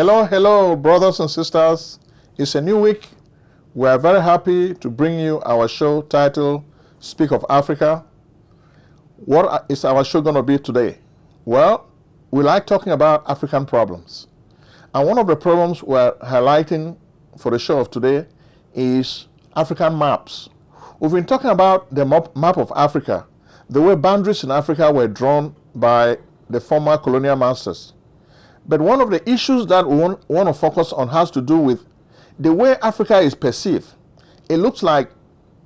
Hello, brothers and sisters. It's a new week. We are very happy to bring you our show titled Speak of Africa. What is our show going to be today? Well, we like talking about African problems. And one of the problems we're highlighting for the show of today is African maps. We've been talking about the map of Africa, the way boundaries in Africa were drawn by the former colonial masters. But one of the issues that we want to focus on has to do with the way Africa is perceived. It looks like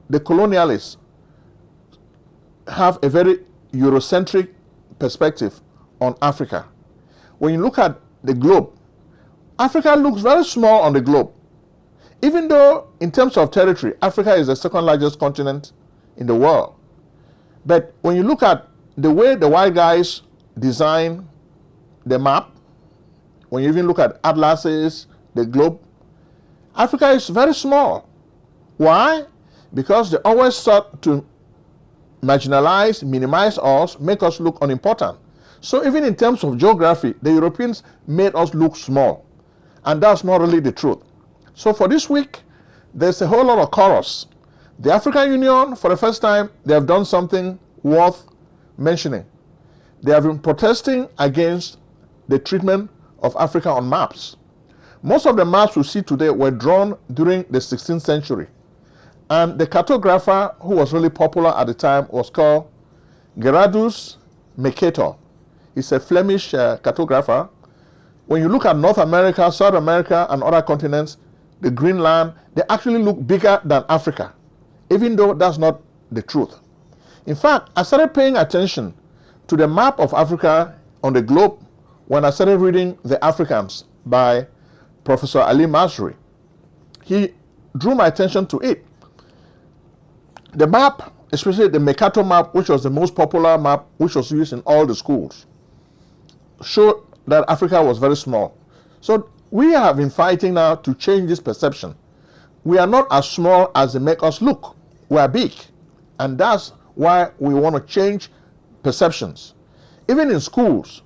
the colonialists have a very Eurocentric perspective on Africa. When you look at the globe, Africa looks very small on the globe. Even though in terms of territory, Africa is the second largest continent in the world. But when you look at the way the white guys design the map, when you even look at atlases, the globe, Africa is very small. Why? Because they always sought to marginalize, minimize us, make us look unimportant. So even in terms of geography, the Europeans made us look small. And that's not really the truth. So for this week, there's a whole lot of chorus. The African Union, for the first time, they have done something worth mentioning. They have been protesting against the treatment of Africa on maps. Most of the maps we see today were drawn during the 16th century. And the cartographer who was really popular at the time was called Gerardus Mercator. He's a Flemish cartographer. When you look at North America, South America, and other continents, the Greenland, they actually look bigger than Africa, even though that's not the truth. In fact, I started paying attention to the map of Africa on the globe when I started reading The Africans by Professor Ali Masri. He drew my attention to it. The map, especially the Mercator map, which was the most popular map, which was used in all the schools, showed that Africa was very small. So we have been fighting now to change this perception. We are not as small as they make us look. We are big. And that's why we want to change perceptions. Even in schools,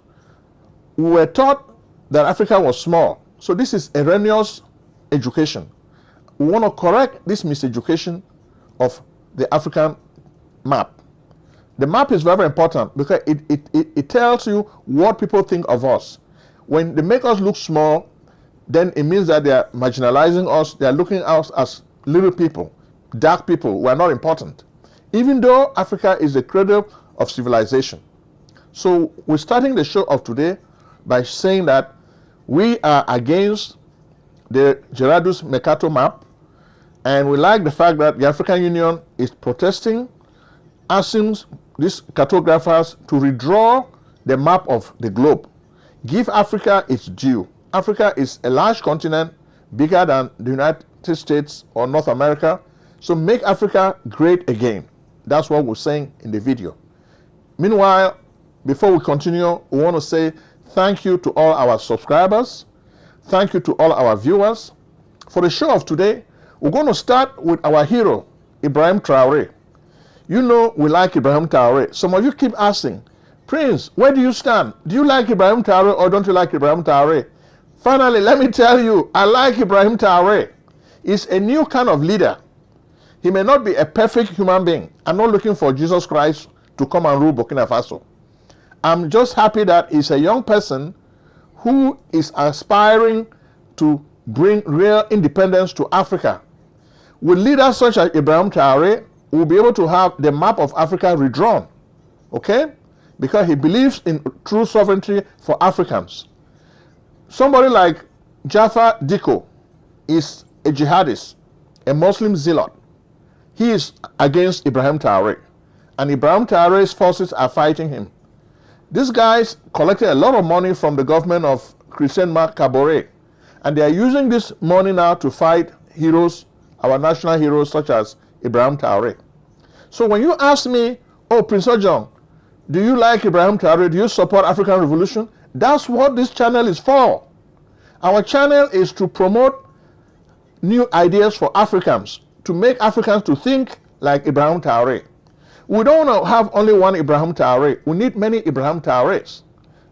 we were taught that Africa was small. So this is erroneous education. We want to correct this miseducation of the African map. The map is very important because it tells you what people think of us. When they make us look small, then it means that they are marginalizing us. They are looking at us as little people, dark people who are not important. Even though Africa is the cradle of civilization. So we're starting the show of today by saying that we are against the Gerardus Mercator map, and we like the fact that the African Union is protesting, asking these cartographers to redraw the map of the globe. Give Africa its due. Africa is a large continent, bigger than the United States or North America, so make Africa great again. That's what we're saying in the video. Meanwhile, before we continue, we want to say thank you to all our subscribers. Thank you to all our viewers. For the show of today, we're going to start with our hero, Ibrahim Traore. You know we like Ibrahim Traore. Some of you keep asking, Prince, where do you stand? Do you like Ibrahim Traore or don't you like Ibrahim Traore? Finally, let me tell you, I like Ibrahim Traore. He's a new kind of leader. He may not be a perfect human being. I'm not looking for Jesus Christ to come and rule Burkina Faso. I'm just happy that he's a young person who is aspiring to bring real independence to Africa. With leaders such as Ibrahim Traore, we'll be able to have the map of Africa redrawn, okay? Because he believes in true sovereignty for Africans. Somebody like Jafar Diko is a jihadist, a Muslim zealot. He is against Ibrahim Traore, and Ibrahim Traore's forces are fighting him. These guys collected a lot of money from the government of Christian Marc Kabore, and they are using this money now to fight heroes, our national heroes such as Ibrahim Traore. So when you ask me, oh, Prince Ojong, do you like Ibrahim Traore? Do you support African Revolution? That's what this channel is for. Our channel is to promote new ideas for Africans, to make Africans to think like Ibrahim Traore. We don't want to have only one Ibrahim Traore. We need many Ibrahim Traores.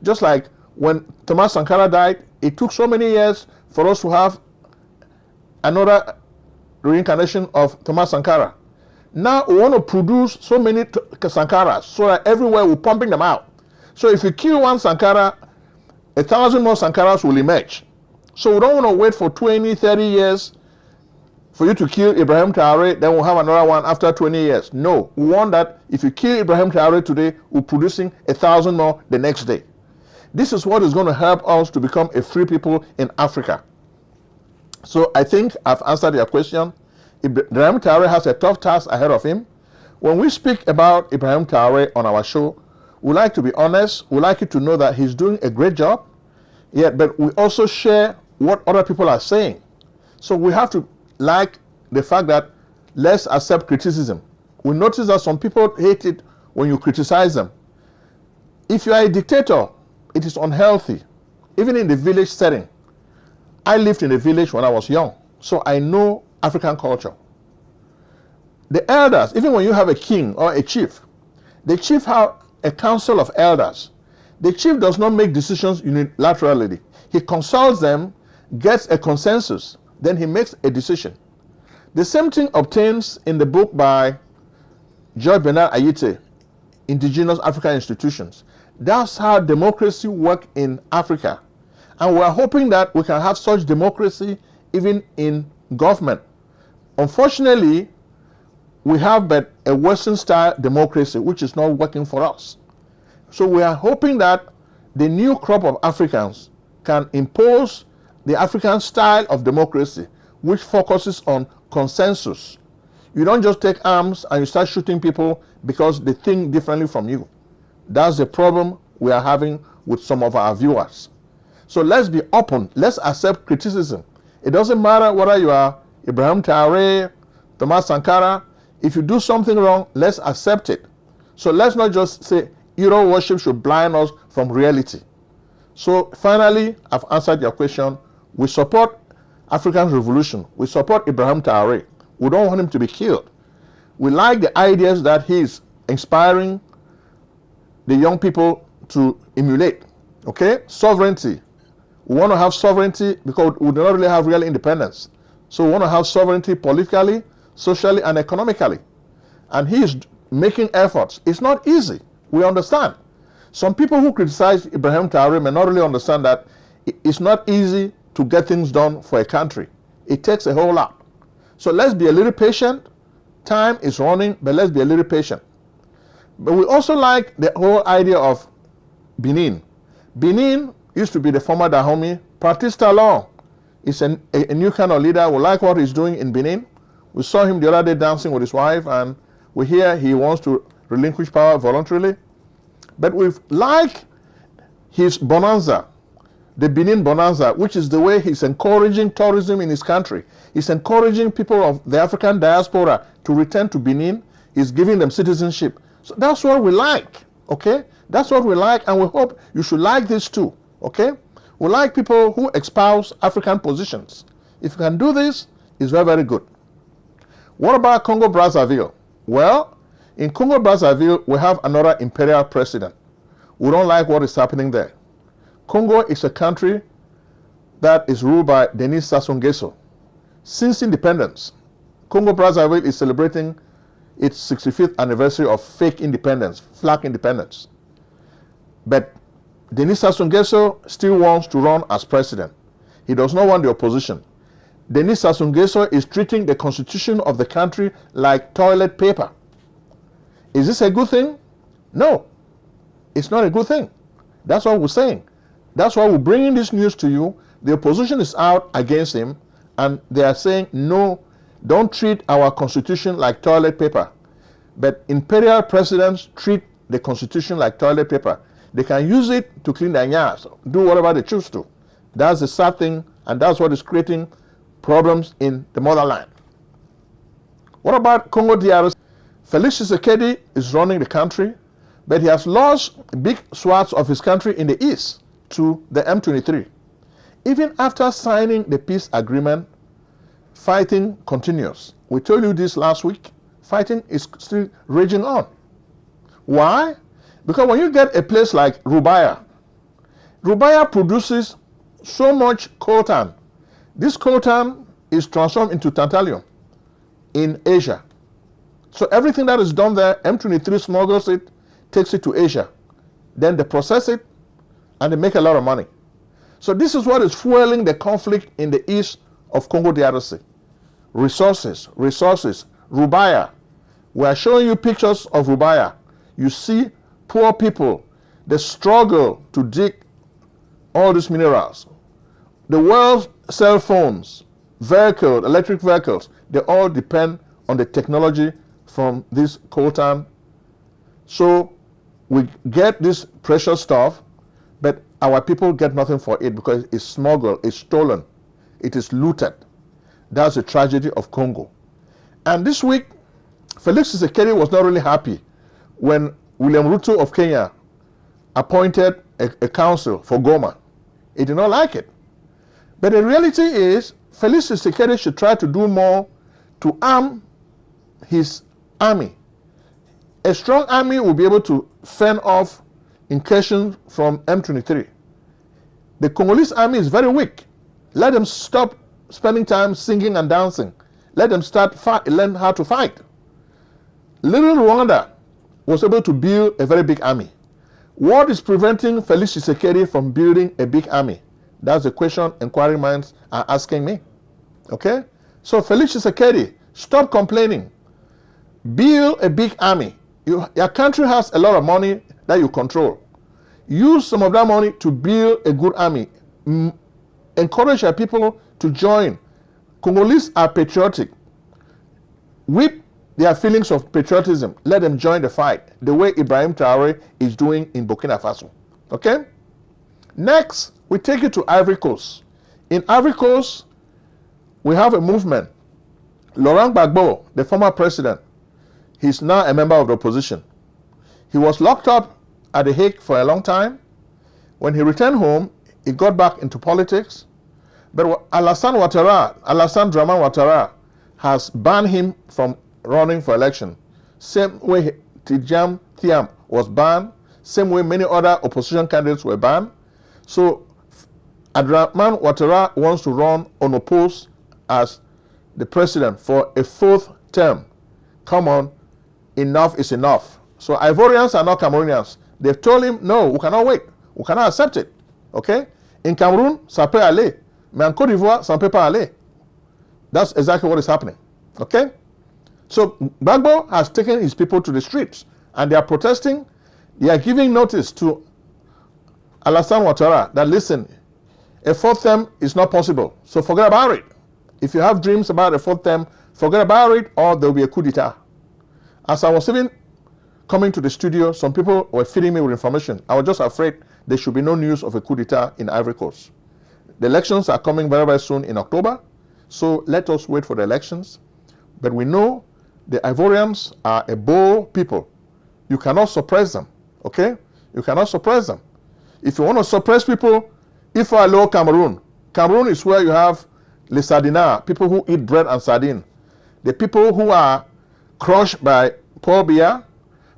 Just like when Thomas Sankara died, It took so many years for us to have another reincarnation of Thomas Sankara. Now we want to produce so many Sankaras so that everywhere we're pumping them out. So if you kill one Sankara, 1,000 more Sankaras will emerge. So we don't want to wait for 20, 30 years for you to kill Ibrahim Traore, then we'll have another one after 20 years. No, we want that if you kill Ibrahim Traore today, we're producing 1,000 more the next day. This is what is going to help us to become a free people in Africa. So I think I've answered your question. Ibrahim Traore has a tough task ahead of him. When we speak about Ibrahim Traore on our show, we like to be honest. We like you to know that he's doing a great job. But we also share what other people are saying. So we have to like the fact that let's accept criticism. We notice that some people hate it when you criticize them. If you are a dictator, it is unhealthy. Even in the village setting. I lived in a village when I was young, so I know African culture. The elders, even when you have a king or a chief, the chief has a council of elders. The chief does not make decisions unilaterally. He consults them, gets a consensus, then he makes a decision. The same thing obtains in the book by George Bernard Ayite, Indigenous African Institutions. That's how democracy works in Africa. And we're hoping that we can have such democracy even in government. Unfortunately, we have but a Western style democracy which is not working for us. So we are hoping that the new crop of Africans can impose the African style of democracy which focuses on consensus. You don't just take arms and you start shooting people because they think differently from you. That's the problem we are having with some of our viewers. So let's be open. Let's accept criticism. It doesn't matter whether you are Ibrahim Traore, Thomas Sankara. If you do something wrong, let's accept it. So let's not just say hero worship should blind us from reality. So finally, I've answered your question. We support African revolution. We support Ibrahim Traore. We don't want him to be killed. We like the ideas that he's inspiring the young people to emulate. Okay? Sovereignty. We want to have sovereignty because we do not really have real independence. So we want to have sovereignty politically, socially, and economically. And he is making efforts. It's not easy. We understand. Some people who criticize Ibrahim Traore may not really understand that it's not easy to get things done for a country. It takes a whole lot. So let's be a little patient. Time is running, but let's be a little patient. But we also like the whole idea of Benign. Benign used to be the former Dahomey. Practice law. He's a new kind of leader. We like what he's doing in Benign. We saw him the other day dancing with his wife, and we hear he wants to relinquish power voluntarily. But we like his bonanza, the Benign bonanza, which is the way he's encouraging tourism in his country. He's encouraging people of the African diaspora to return to Benign. He's giving them citizenship. So that's what we like, okay? That's what we like, and we hope you should like this too, okay? We like people who espouse African positions. If you can do this, it's very, very good. What about Congo-Brazzaville? Well, in Congo-Brazzaville, we have another imperial president. We don't like what is happening there. Congo is a country that is ruled by Denis Sassou Nguesso. Since independence, Congo-Brazzaville is celebrating its 65th anniversary of fake independence, flag independence. But Denis Sassou Nguesso still wants to run as president. He does not want the opposition. Denis Sassou Nguesso is treating the constitution of the country like toilet paper. Is this a good thing? No, it's not a good thing. That's what we're saying. That's why we're bringing this news to you. The opposition is out against him, and they are saying, no, don't treat our constitution like toilet paper. But imperial presidents treat the constitution like toilet paper. They can use it to clean their nyas, do whatever they choose to. That's the sad thing, and that's what is creating problems in the motherland. What about Congo DRC? Felix Tshisekedi is running the country, but he has lost big swaths of his country in the east to the M23. Even after signing the peace agreement, fighting continues. We told you this last week. Fighting is still raging on. Why? Because when you get a place like Rubaya produces so much coltan. This coltan is transformed into tantalum in Asia. So everything that is done there, M23 smuggles it, takes it to Asia. Then they process it, and they make a lot of money. So this is what is fueling the conflict in the east of Congo DRC. Resources, Rubaya. We are showing you pictures of Rubaya. You see poor people, they struggle to dig all these minerals. The world's cell phones, vehicles, electric vehicles, they all depend on the technology from this coltan. So we get this precious stuff, but our people get nothing for it because it's smuggled, it's stolen, it is looted. That's the tragedy of Congo. And this week, Felix Tshisekedi was not really happy when William Ruto of Kenya appointed a council for Goma. He did not like it. But the reality is, Felix Tshisekedi should try to do more to arm his army. A strong army will be able to fend off incursions from M23. The Congolese army is very weak. Let them stop spending time singing and dancing. Let them learn how to fight. Little Rwanda was able to build a very big army. What is preventing Felix Tshisekedi from building a big army? That's the question inquiring minds are asking me. Okay? So Felix Tshisekedi, stop complaining. Build a big army. Your country has a lot of money that you control. Use some of that money to build a good army. Encourage your people to join. Congolese are patriotic. Whip their feelings of patriotism. Let them join the fight, the way Ibrahim Traore is doing in Burkina Faso. Okay? Next, we take you to Ivory Coast. In Ivory Coast, we have a movement. Laurent Gbagbo, the former president, he's now a member of the opposition. He was locked up at The Hague for a long time. When he returned home, he got back into politics. But Alassane Dramane Ouattara has banned him from running for election. Same way Tidjam Thiam was banned. Same way many other opposition candidates were banned. So Dramane Ouattara wants to run unopposed as the president for a fourth term. Come on, enough is enough. So Ivorians are not Cameroonians. They've told him, no, we cannot wait. We cannot accept it. Okay? In Cameroon, ça peut aller. Mais en Côte d'Ivoire, ça ne peut pas aller. That's exactly what is happening. Okay? So Gbagbo has taken his people to the streets and they are protesting. They are giving notice to Alassane Ouattara that, listen, a fourth term is not possible. So forget about it. If you have dreams about a fourth term, forget about it or there will be a coup d'etat. As I was even coming to the studio, some people were feeding me with information. I was just afraid there should be no news of a coup d'etat in Ivory Coast. The elections are coming very, very soon in October. So let us wait for the elections. But we know the Ivorians are a bold people. You cannot suppress them. Okay? You cannot suppress them. If you want to suppress people, if I allow Cameroon, Cameroon is where you have les sardinards, people who eat bread and sardine. The people who are crushed by Paul Biya,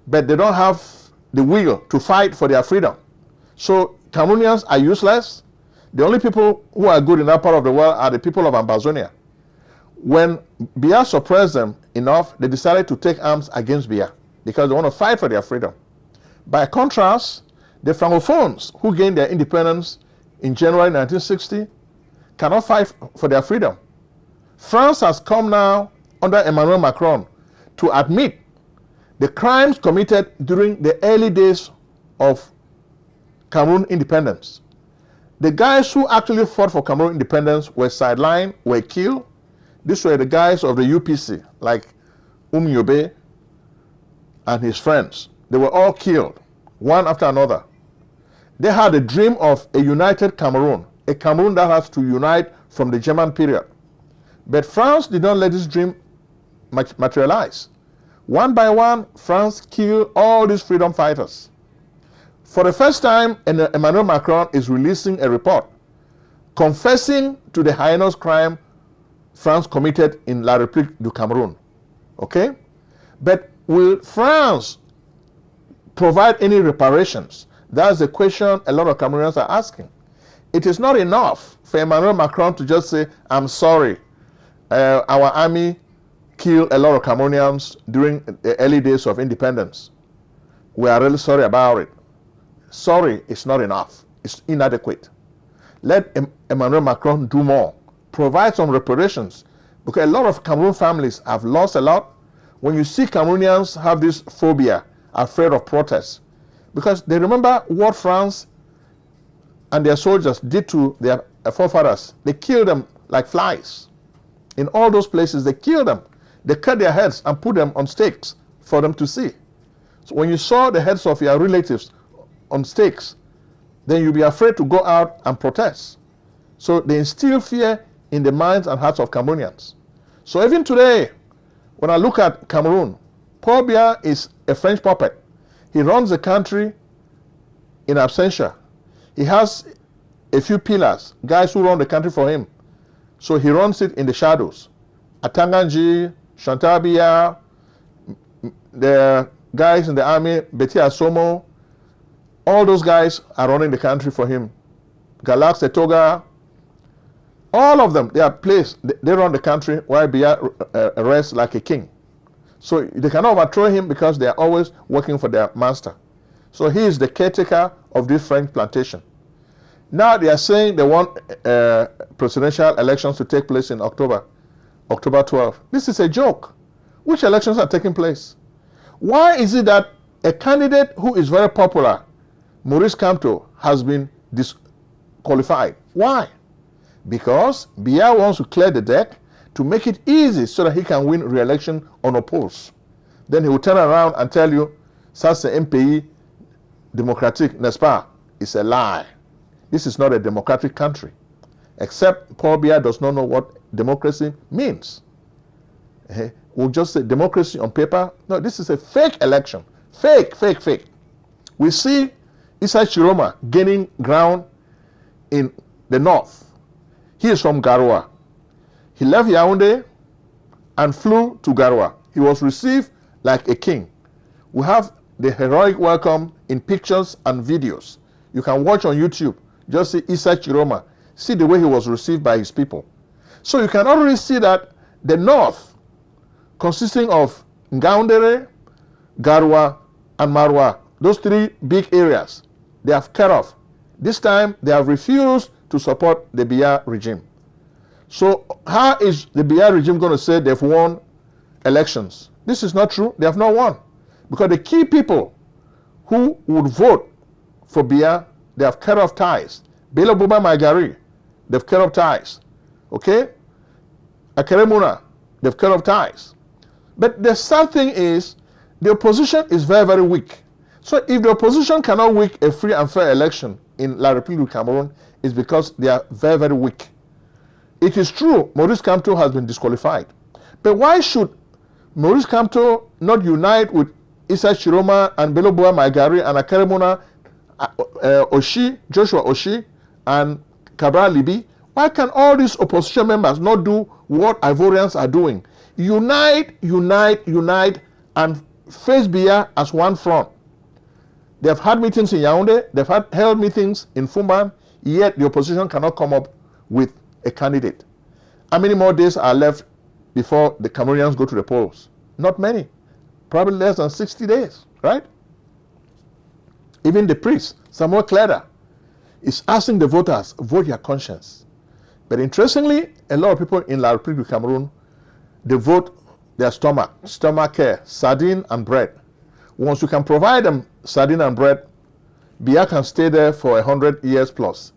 but they don't have the will to fight for their freedom. So Cameroonians are useless. The only people who are good in that part of the world are the people of Ambazonia. When Biya suppressed them enough, they decided to take arms against Biya because they want to fight for their freedom. By contrast, the Francophones who gained their independence in January 1960 cannot fight for their freedom. France has come now under Emmanuel Macron to admit the crimes committed during the early days of Cameroon independence. The guys who actually fought for Cameroon independence were sidelined, were killed. These were the guys of the UPC, like Yobe and his friends. They were all killed, one after another. They had a dream of a united Cameroon, a Cameroon that has to unite from the German period. But France did not let this dream materialize. One by one, France killed all these freedom fighters. For the first time, Emmanuel Macron is releasing a report confessing to the heinous crime France committed in La République du Cameroun. Okay? But will France provide any reparations? That's the question a lot of Cameroonians are asking. It is not enough for Emmanuel Macron to just say, I'm sorry, our army killed a lot of Cameroonians during the early days of independence. We are really sorry about it. Sorry is not enough. It's inadequate. Let Emmanuel Macron do more. Provide some reparations. Because a lot of Cameroon families have lost a lot. When you see Cameroonians have this phobia, afraid of protests, because they remember what France and their soldiers did to their forefathers. They killed them like flies. In all those places, they killed them. They cut their heads and put them on stakes for them to see. So when you saw the heads of your relatives on stakes, then you'll be afraid to go out and protest. So they instill fear in the minds and hearts of Cameroonians. So even today, when I look at Cameroon, Paul Biya is a French puppet. He runs the country in absentia. He has a few pillars, guys who run the country for him. So he runs it in the shadows. Atanganji, Chantal Biya, the guys in the army, Betty Asomo, all those guys are running the country for him. Galax Etoga, all of them, they are placed, they run the country while Biya rests like a king. So they cannot overthrow him because they are always working for their master. So he is the caretaker of this French plantation. Now they are saying they want presidential elections to take place in October 12. This is a joke. Which elections are taking place? Why is it that a candidate who is very popular, Maurice Kamto, has been disqualified? Why? Because Biya wants to clear the deck to make it easy so that he can win re-election unopposed. Then he will turn around and tell you, ça c'est un pays démocratique, n'est-ce pas? It's a lie. This is not a democratic country. Except Paul Biya does not know what democracy means. We'll just say democracy on paper. No, this is a fake election. Fake. We see Issa Chiroma gaining ground in the north. He is from Garoua. He left Yaoundé and flew to Garoua. He was received like a king. We have the heroic welcome in pictures and videos. You can watch on YouTube. Just see Issa Chiroma. See the way he was received by his people. So you can already see that the north, consisting of Ngaoundéré, Garoua, and Maroua, those three big areas, they have cut off. This time, they have refused to support the Biya regime. So how is the Biya regime going to say they've won elections? This is not true. They have not won. Because the key people who would vote for Biya, they have cut off ties. Bello Buba Maigari, they've cut off ties. Okay? Akeremuna, they've cut off ties. But the sad thing is, the opposition is very, very weak. So if the opposition cannot win a free and fair election in La République du Cameroon, it's because they are very, very weak. It is true, Maurice Kamto has been disqualified. But why should Maurice Kamto not unite with Issa Chiroma and Bello Buba Maigari and Akeremuna, Joshua Oshi, and Cabral Libi? Why can all these opposition members not do what Ivorians are doing? Unite, and face Biya as one front. They have had meetings in Yaoundé, they've held meetings in Fumban, yet the opposition cannot come up with a candidate. How many more days are left before the Cameroonians go to the polls? Not many. Probably less than 60 days, right? Even the priest, Samuel Kleda, is asking the voters, vote your conscience. But interestingly, a lot of people in La République du Cameroon, they vote their stomach care, sardine and bread. Once you can provide them sardine and bread, Biya can stay there for 100 years plus.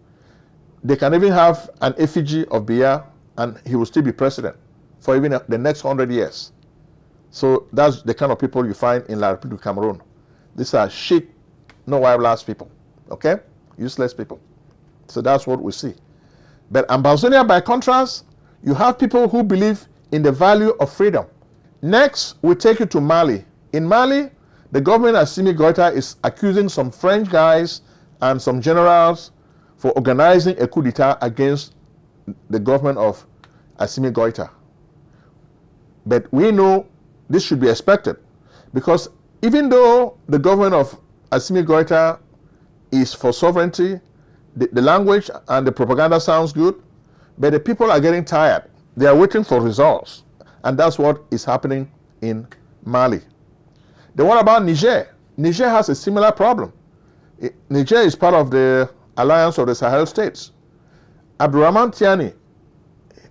They can even have an effigy of Biya and he will still be president for even the next 100 years. So that's the kind of people you find in La République du Cameroon. These are shit, no wild people, okay? Useless people. So that's what we see. But Ambazonia, by contrast, you have people who believe in the value of freedom. Next, we take you to Mali. In Mali, the government of Assimi Goïta is accusing some French guys and some generals for organizing a coup d'etat against the government of Assimi Goïta. But we know this should be expected because even though the government of Assimi Goïta is for sovereignty, The language and the propaganda sounds good, but the people are getting tired. They are waiting for results. And that's what is happening in Mali. Then what about Niger? Niger has a similar problem. Niger is part of the alliance of the Sahel states. Abdurrahman Tiani,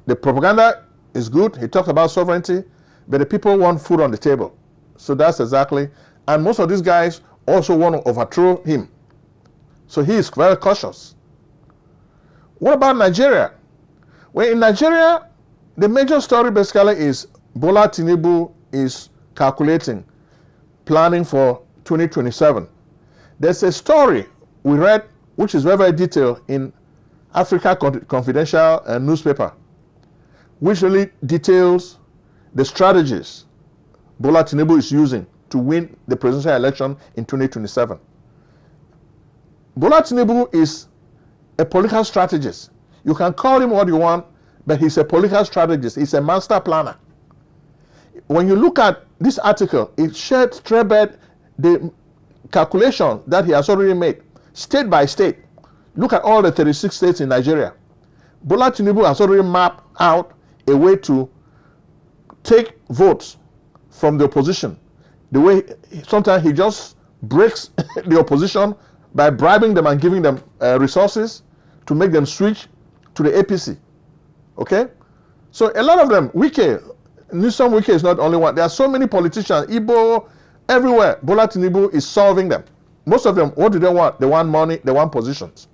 the propaganda is good. He talks about sovereignty, but the people want food on the table. So that's exactly, and most of these guys also want to overthrow him. So he is very cautious. What about Nigeria? Well, in Nigeria, the major story basically is Bola Tinubu is calculating, planning for 2027. There's a story we read, which is very, very detailed in Africa Confidential newspaper, which really details the strategies Bola Tinubu is using to win the presidential election in 2027. Bola Tinubu is a political strategist. You can call him what you want, but he's a political strategist. He's a master planner. When you look at this article, it shares the calculation that he has already made, state by state. Look at all the 36 states in Nigeria. Bola Tinubu has already mapped out a way to take votes from the opposition. The way sometimes he just breaks the opposition by bribing them and giving them resources to make them switch to the APC. Okay? So a lot of them, Newsom Wike is not the only one. There are so many politicians, Igbo, everywhere. Bola Tinubu is solving them. Most of them, what do they want? They want money, they want positions.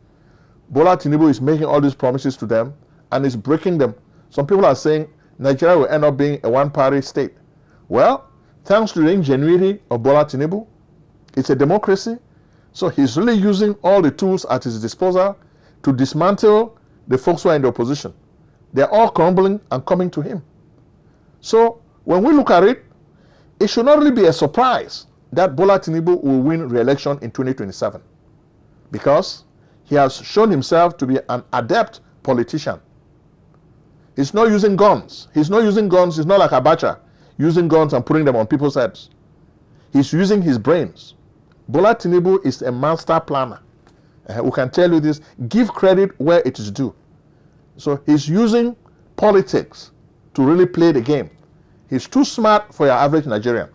Bola Tinubu is making all these promises to them and is breaking them. Some people are saying Nigeria will end up being a one-party state. Well, thanks to the ingenuity of Bola Tinubu, it's a democracy. So he's really using all the tools at his disposal to dismantle the folks who are in the opposition. They're all crumbling and coming to him. So when we look at it, it should not really be a surprise that Bola Tinubu will win re-election in 2027, because he has shown himself to be an adept politician. He's not using guns. He's not like Abacha, using guns and putting them on people's heads. He's using his brains. Bola Tinubu is a master planner. We can tell you this. Give credit where it is due. So he's using politics to really play the game. He's too smart for your average Nigerian.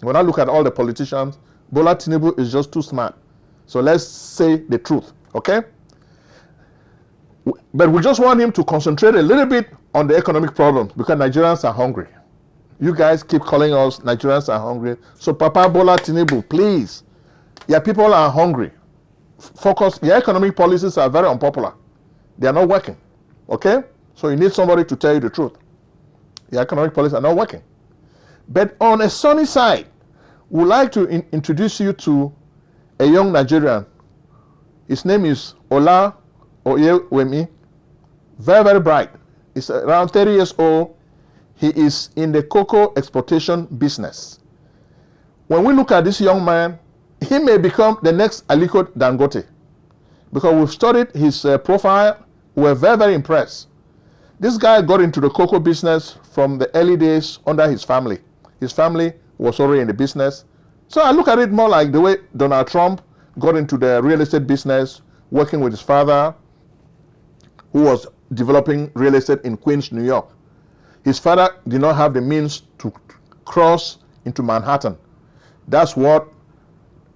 When I look at all the politicians, Bola Tinubu is just too smart. So let's say the truth, okay? But we just want him to concentrate a little bit on the economic problems, because Nigerians are hungry. You guys keep calling us Nigerians are hungry. So Papa Bola Tinubu, please, your people are hungry. Focus. Your economic policies are very unpopular. They are not working, okay? So you need somebody to tell you the truth. Your economic policies are not working. But on a sunny side, we'd like to introduce you to a young Nigerian. His name is Ola Oyewemi. Very, very bright. He's around 30 years old. He is in the cocoa exportation business. When we look at this young man, he may become the next Aliko Dangote, because we've studied his profile. We're very, very impressed. This guy got into the cocoa business from the early days under his family. His family was already in the business. So I look at it more like the way Donald Trump got into the real estate business, working with his father, who was developing real estate in Queens, New York. His father did not have the means to cross into Manhattan. That's what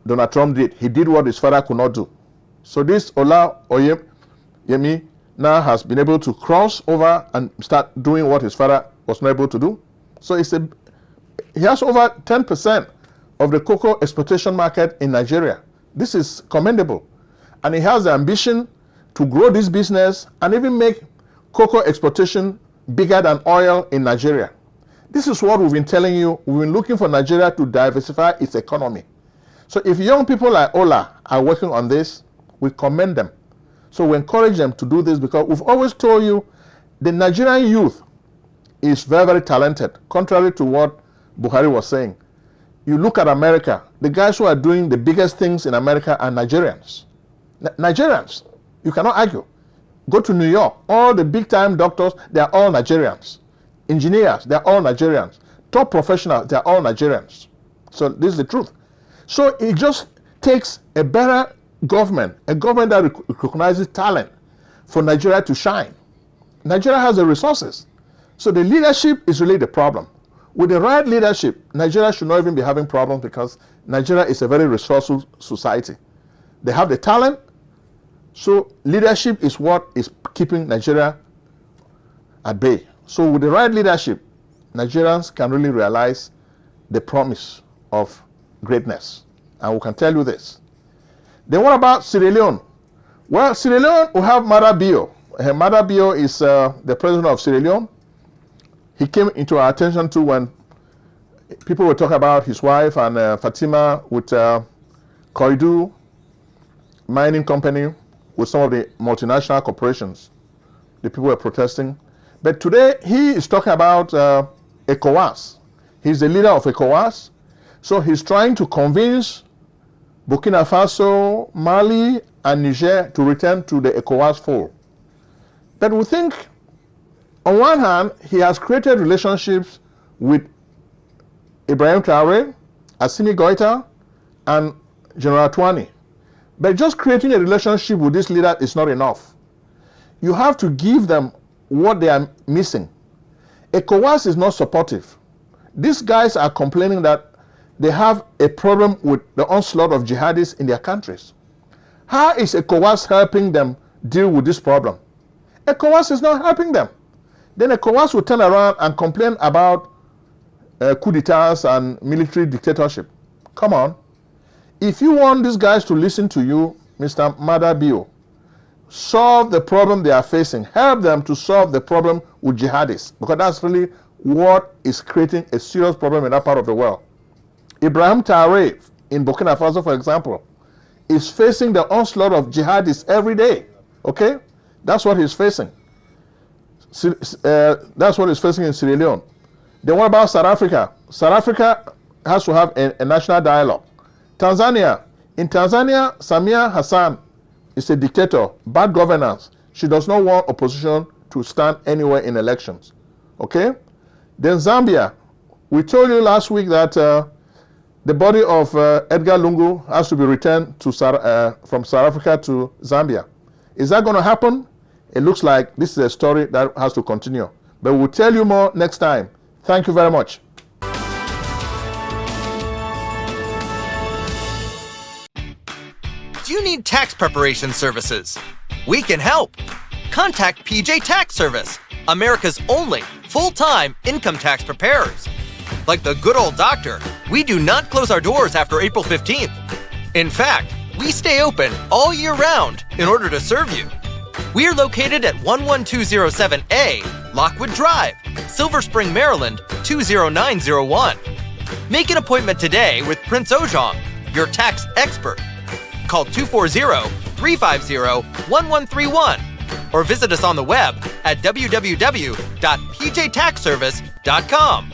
Donald Trump did. He did what his father could not do. So this Ola Oyewemi now has been able to cross over and start doing what his father was not able to do. So he has over 10% of the cocoa exportation market in Nigeria. This is commendable. And he has the ambition to grow this business and even make cocoa exportation bigger than oil in Nigeria. This is what we've been telling you. We've been looking for Nigeria to diversify its economy. So if young people like Ola are working on this, we commend them. So we encourage them to do this, because we've always told you the Nigerian youth is very, very talented, contrary to what Buhari was saying. You look at America, the guys who are doing the biggest things in America are Nigerians. Nigerians, you cannot argue. Go to New York, all the big-time doctors, they are all Nigerians. Engineers, they are all Nigerians. Top professionals, they are all Nigerians. So this is the truth. So it just takes a better government, a government that recognizes talent for Nigeria to shine. Nigeria has the resources. So the leadership is really the problem. With the right leadership, Nigeria should not even be having problems because Nigeria is a very resourceful society. They have the talent, so leadership is what is keeping Nigeria at bay. So with the right leadership, Nigerians can really realize the promise of greatness. And we can tell you this. Then what about Sierra Leone? Well, Sierra Leone will have Mada Bio. Mada Bio is the president of Sierra Leone. He came into our attention too when people were talking about his wife and Fatima with Koidu mining company with some of the multinational corporations. The people were protesting. But today he is talking about ECOWAS. He's the leader of ECOWAS. So he's trying to convince Burkina Faso, Mali, and Niger to return to the ECOWAS fold. But we think, on one hand, he has created relationships with Ibrahim Traore, Assimi Goïta, and General Tuani. But just creating a relationship with this leader is not enough. You have to give them what they are missing. ECOWAS is not supportive. These guys are complaining that they have a problem with the onslaught of jihadists in their countries. How is ECOWAS helping them deal with this problem? ECOWAS is not helping them. Then ECOWAS will turn around and complain about coup d'etats and military dictatorship. Come on. If you want these guys to listen to you, Mr. Mada Bio, solve the problem they are facing. Help them to solve the problem with jihadists, because that's really what is creating a serious problem in that part of the world. Ibrahim Traore in Burkina Faso, for example, is facing the onslaught of jihadists every day. Okay? That's what he's facing. That's what he's facing in Sierra Leone. Then what about South Africa? South Africa has to have a national dialogue. Tanzania. In Tanzania, Samia Hassan is a dictator, bad governance. She does not want opposition to stand anywhere in elections. Okay? Then Zambia. We told you last week that the body of Edgar Lungu has to be returned to from South Africa to Zambia. Is that going to happen? It looks like this is a story that has to continue. But we'll tell you more next time. Thank you very much. Do you need tax preparation services? We can help. Contact PJ Tax Service, America's only full-time income tax preparers. Like the good old doctor, we do not close our doors after April 15th. In fact, we stay open all year round in order to serve you. We are located at 11207A, Lockwood Drive, Silver Spring, Maryland, 20901. Make an appointment today with Prince Ojong, your tax expert. Call 240-350-1131 or visit us on the web at www.pjtaxservice.com.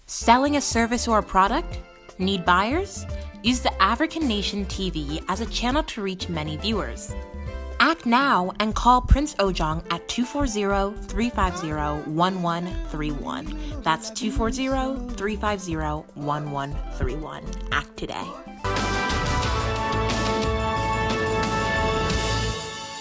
Selling a service or a product? Need buyers? Use the African Nation TV as a channel to reach many viewers. Act now and call Prince Ojong at 240-350-1131. That's 240-350-1131. Act today.